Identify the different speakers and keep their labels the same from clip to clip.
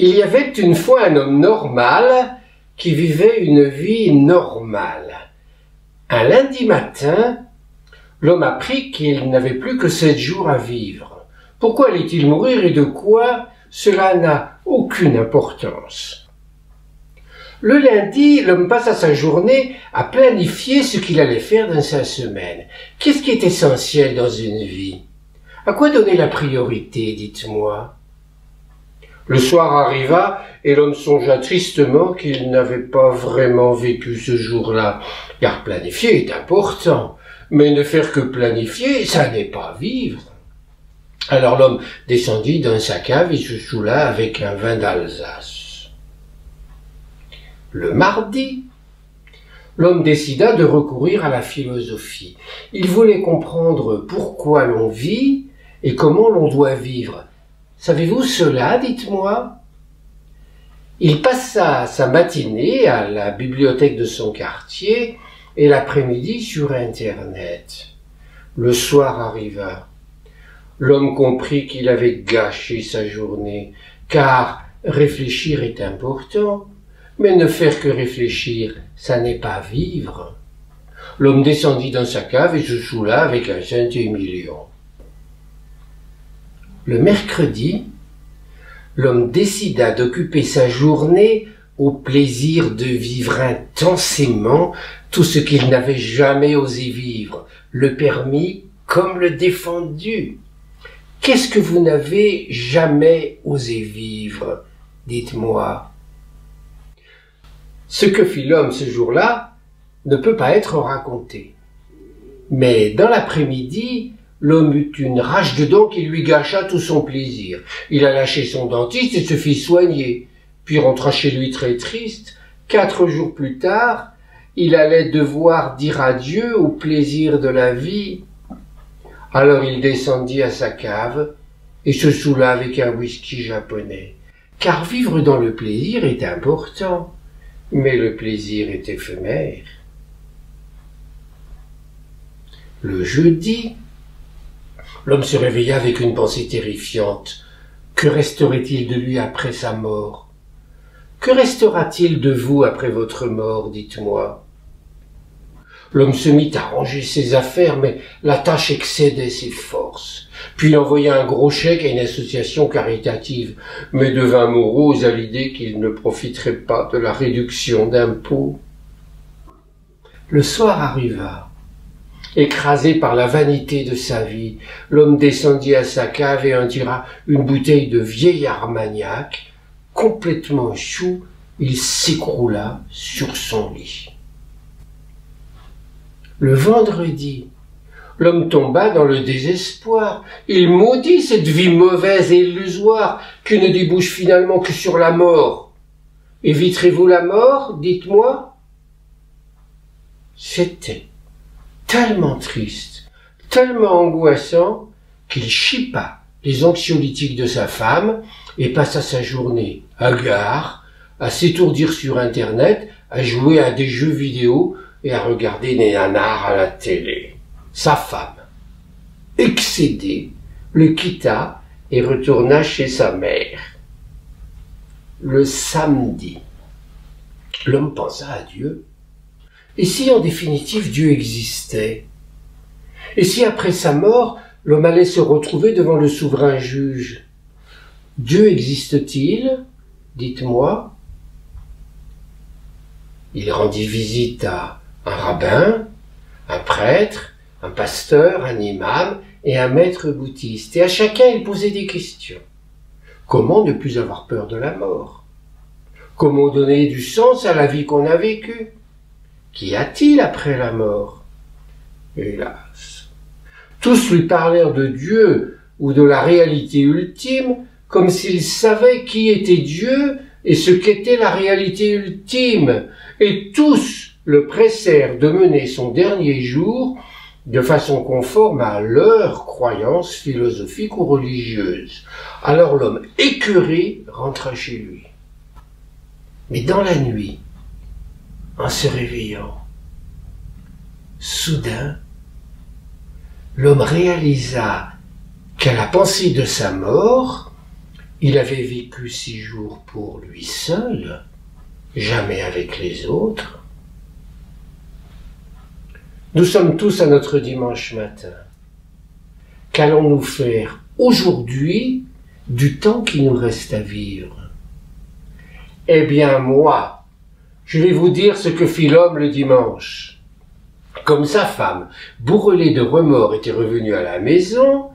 Speaker 1: Il y avait une fois un homme normal qui vivait une vie normale. Un lundi matin, l'homme apprit qu'il n'avait plus que 7 jours à vivre. Pourquoi allait-il mourir et de quoi? Cela n'a aucune importance. Le lundi, l'homme passa sa journée à planifier ce qu'il allait faire dans sa semaine. Qu'est-ce qui est essentiel dans une vie? À quoi donner la priorité, dites-moi? Le soir arriva et l'homme songea tristement qu'il n'avait pas vraiment vécu ce jour-là, car planifier est important, mais ne faire que planifier, ça n'est pas vivre. Alors l'homme descendit dans sa cave et se saoula avec un vin d'Alsace. Le mardi, l'homme décida de recourir à la philosophie. Il voulait comprendre pourquoi l'on vit et comment l'on doit vivre. Savez-vous cela, dites-moi? Il passa sa matinée à la bibliothèque de son quartier et l'après-midi sur Internet. Le soir arriva. L'homme comprit qu'il avait gâché sa journée, car réfléchir est important, mais ne faire que réfléchir, ça n'est pas vivre. L'homme descendit dans sa cave et se saoula avec un Saint-Émilion. Le mercredi, l'homme décida d'occuper sa journée au plaisir de vivre intensément tout ce qu'il n'avait jamais osé vivre, le permis comme le défendu. Qu'est-ce que vous n'avez jamais osé vivre? Dites-moi. Ce que fit l'homme ce jour-là ne peut pas être raconté. Mais dans l'après-midi, l'homme eut une rage de dents qui lui gâcha tout son plaisir. Il alla chez son dentiste et se fit soigner, puis rentra chez lui très triste. 4 jours plus tard, il allait devoir dire adieu au plaisir de la vie. Alors il descendit à sa cave et se saoula avec un whisky japonais. Car vivre dans le plaisir est important, mais le plaisir est éphémère. Le jeudi, l'homme se réveilla avec une pensée terrifiante. Que resterait-il de lui après sa mort? Que restera-t-il de vous après votre mort, dites-moi? L'homme se mit à ranger ses affaires, mais la tâche excédait ses forces. Puis il envoya un gros chèque à une association caritative, mais devint morose à l'idée qu'il ne profiterait pas de la réduction d'impôts. Le soir arriva. Écrasé par la vanité de sa vie, l'homme descendit à sa cave et en tira une bouteille de vieil Armagnac. Complètement chou, il s'écroula sur son lit. Le vendredi, l'homme tomba dans le désespoir. Il maudit cette vie mauvaise et illusoire qui ne débouche finalement que sur la mort. Éviterez-vous la mort, dites-moi? C'était tellement triste, tellement angoissant, qu'il chippa les anxiolytiques de sa femme et passa sa journée hagard à s'étourdir sur Internet, à jouer à des jeux vidéo et à regarder des nanars à la télé. Sa femme, excédée, le quitta et retourna chez sa mère. Le samedi, l'homme pensa à Dieu. Et si en définitive Dieu existait? Et si après sa mort, l'homme allait se retrouver devant le souverain juge? Dieu existe-t-il? Dites-moi. Il rendit visite à un rabbin, un prêtre, un pasteur, un imam et un maître bouddhiste. Et à chacun, il posait des questions. Comment ne plus avoir peur de la mort? Comment donner du sens à la vie qu'on a vécue? Qu'y a-t-il après la mort? Hélas. Tous lui parlèrent de Dieu ou de la réalité ultime, comme s'ils savaient qui était Dieu et ce qu'était la réalité ultime, et tous le pressèrent de mener son dernier jour de façon conforme à leurs croyances philosophiques ou religieuses. Alors l'homme écœuré rentra chez lui. Mais dans la nuit, en se réveillant, soudain, l'homme réalisa qu'à la pensée de sa mort, Il avait vécu 6 jours pour lui seul, jamais avec les autres. Nous sommes tous à notre dimanche matin. Qu'allons-nous faire aujourd'hui du temps qui nous reste à vivre? Eh bien moi, je vais vous dire ce que fit l'homme le dimanche. Comme sa femme, bourrelée de remords, était revenue à la maison,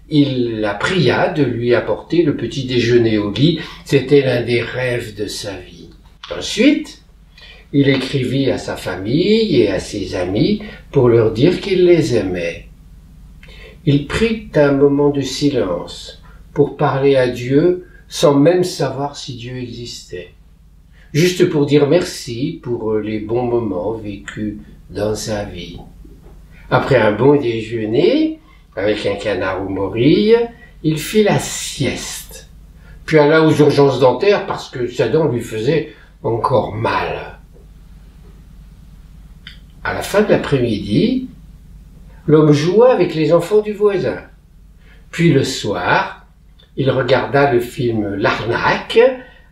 Speaker 1: il la pria de lui apporter le petit déjeuner au lit. C'était l'un des rêves de sa vie. Ensuite, il écrivit à sa famille et à ses amis pour leur dire qu'il les aimait. Il prit un moment de silence pour parler à Dieu sans même savoir si Dieu existait. Juste pour dire merci pour les bons moments vécus dans sa vie. Après un bon déjeuner, avec un canard aux morilles, il fit la sieste, puis alla aux urgences dentaires parce que sa dent lui faisait encore mal. À la fin de l'après-midi, l'homme joua avec les enfants du voisin. Puis le soir, il regarda le film L'Arnaque,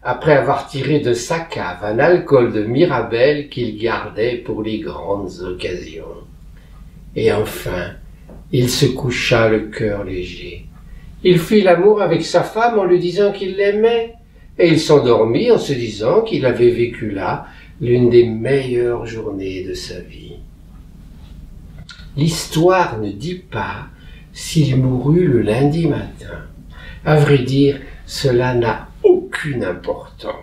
Speaker 1: après avoir tiré de sa cave un alcool de Mirabelle qu'il gardait pour les grandes occasions. Et enfin, il se coucha le cœur léger. Il fit l'amour avec sa femme en lui disant qu'il l'aimait, et il s'endormit en se disant qu'il avait vécu là l'une des meilleures journées de sa vie. L'histoire ne dit pas s'il mourut le lundi matin. À vrai dire, cela n'a aucune importance.